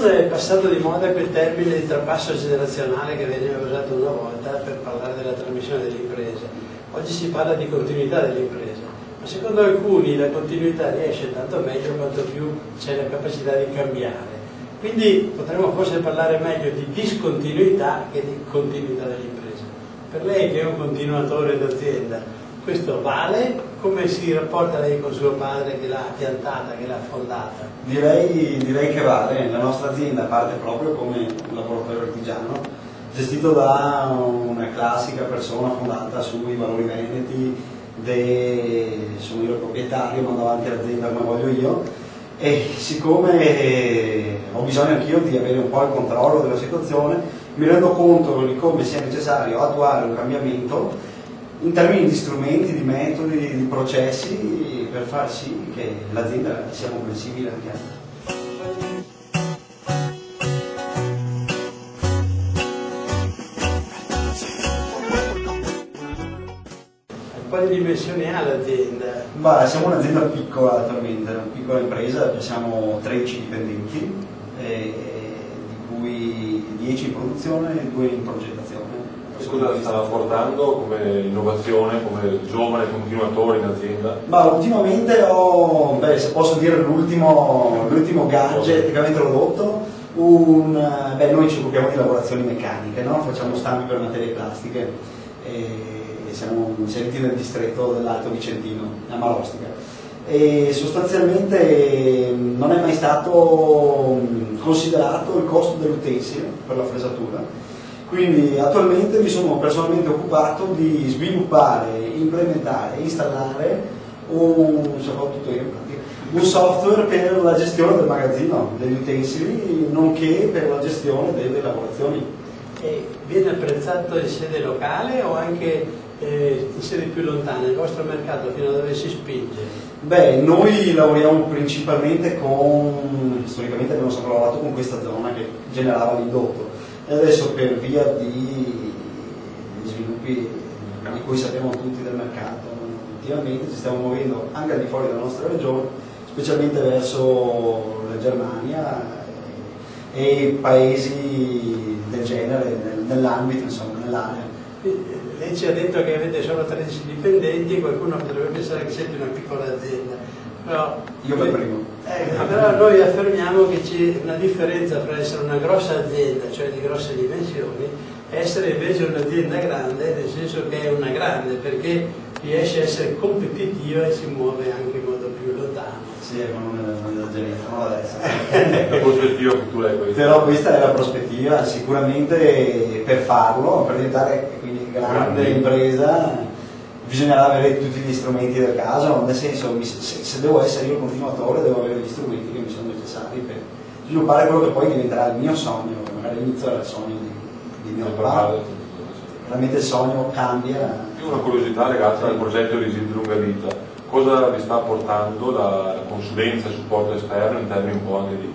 È passato di moda quel termine di trapasso generazionale che veniva usato una volta per parlare della trasmissione dell'impresa. Oggi si parla di continuità dell'impresa, ma secondo alcuni la continuità riesce tanto meglio quanto più c'è la capacità di cambiare. Quindi potremmo forse parlare meglio di discontinuità che di continuità dell'impresa. Per lei che è un continuatore d'azienda, questo vale? Come si rapporta lei con suo padre che l'ha piantata, che l'ha fondata? Direi che vale. La nostra azienda parte proprio come un laboratorio artigiano, gestito da una classica persona fondata sui valori veneti, sono io il proprietario, mando avanti l'azienda come voglio io, e siccome ho bisogno anch'io di avere un po' il controllo della situazione, mi rendo conto di come sia necessario attuare un cambiamento in termini di strumenti, di metodi, di processi, per far sì che l'azienda sia comprensibile anche a noi. Un po' di dimensioni ha l'azienda? Siamo un'azienda piccola attualmente, una piccola impresa, siamo 13 dipendenti, di cui 10 in produzione e 2 in progettazione. E cosa sta portando come innovazione, come giovane continuatore in azienda? Ultimamente ho, se posso dire, l'ultimo gadget praticamente prodotto, noi ci occupiamo di lavorazioni meccaniche, no? Facciamo stampi per materie plastiche e siamo inseriti nel distretto dell'Alto Vicentino, a Marostica. E sostanzialmente non è mai stato considerato il costo dell'utensile per la fresatura. Quindi attualmente mi sono personalmente occupato di sviluppare, implementare e installare un software per la gestione del magazzino degli utensili, nonché per la gestione delle lavorazioni. E viene apprezzato in sede locale o anche in sedi più lontane? Il vostro mercato fino a dove si spinge? Noi lavoriamo principalmente storicamente abbiamo sempre lavorato con questa zona che generava l'indotto. E adesso per via di sviluppi di cui sappiamo tutti del mercato, ultimamente ci stiamo muovendo anche al di fuori della nostra regione, specialmente verso la Germania e paesi del genere, nell'ambito, insomma, nell'area. Lei ci ha detto che avete solo 13 dipendenti, qualcuno potrebbe pensare che siete una piccola azienda. Però, io per primo. Però noi affermiamo che c'è una differenza tra essere una grossa azienda, cioè di grosse dimensioni, e essere invece un'azienda grande, nel senso che è una grande, perché riesce a essere competitiva e si muove anche in modo più lontano. Sì, non esageriamo adesso. La prospettiva che tu hai questa. Però questa è la prospettiva, sicuramente per farlo, per diventare quindi grande impresa, bisognerà avere tutti gli strumenti del caso, nel senso, se devo essere io il continuatore devo avere gli strumenti che mi sono necessari per sviluppare quello che poi diventerà il mio sogno, magari all'inizio era il sogno di mio padre, veramente il sogno cambia. Io ho una curiosità legata al progetto di Residui di Lunga Vita, cosa vi sta portando la consulenza e il supporto esterno in termini un po' anche di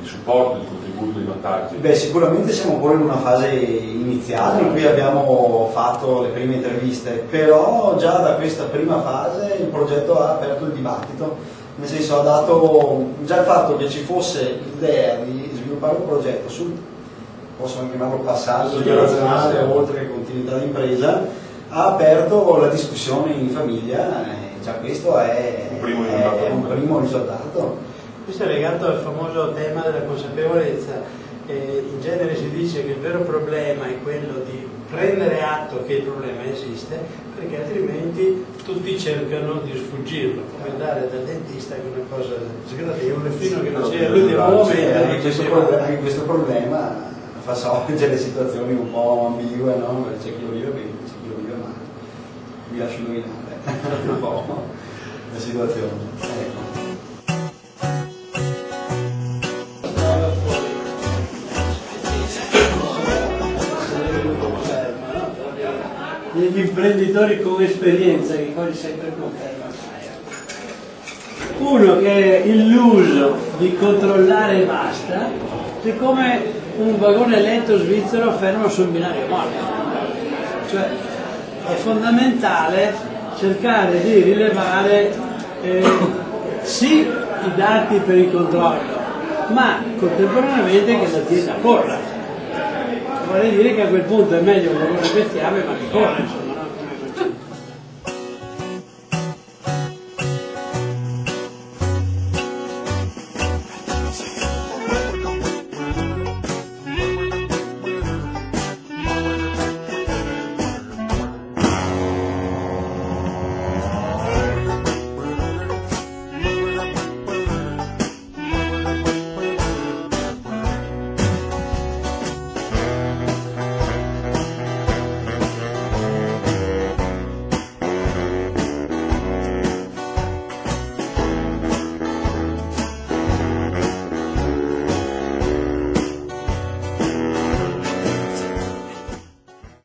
supporto, di contributo, di vantaggi? Sicuramente siamo ancora in una fase iniziale in cui abbiamo fatto le prime interviste, però già da questa prima fase il progetto ha aperto il dibattito, nel senso ha dato già il fatto che ci fosse l'idea di sviluppare un progetto posso anche chiamarlo passaggio generazionale oltre che continuità di impresa, ha aperto la discussione in famiglia, già questo è un primo risultato. Questo è legato al famoso tema della consapevolezza. In genere si dice che il vero problema è quello di prendere atto che il problema esiste, perché altrimenti tutti cercano di sfuggirlo, come andare dal dentista che è una cosa sgradevole fino a che non c'è l'ultimo momento. Anche questo problema fa sorgere situazioni un po' ambigue, no? C'è chi lo vive bene, c'è chi lo vive male. Vi lascio indovinare un po' la situazione. Ecco. Degli imprenditori con esperienza che poi sempre confermano. Uno che è illuso di controllare e basta, è come un vagone letto svizzero fermo sul binario morto. Cioè è fondamentale cercare di rilevare sì i dati per il controllo, ma contemporaneamente che l'azienda corra. Vuol dire che a quel punto è meglio un vagone bestiame ma che corre.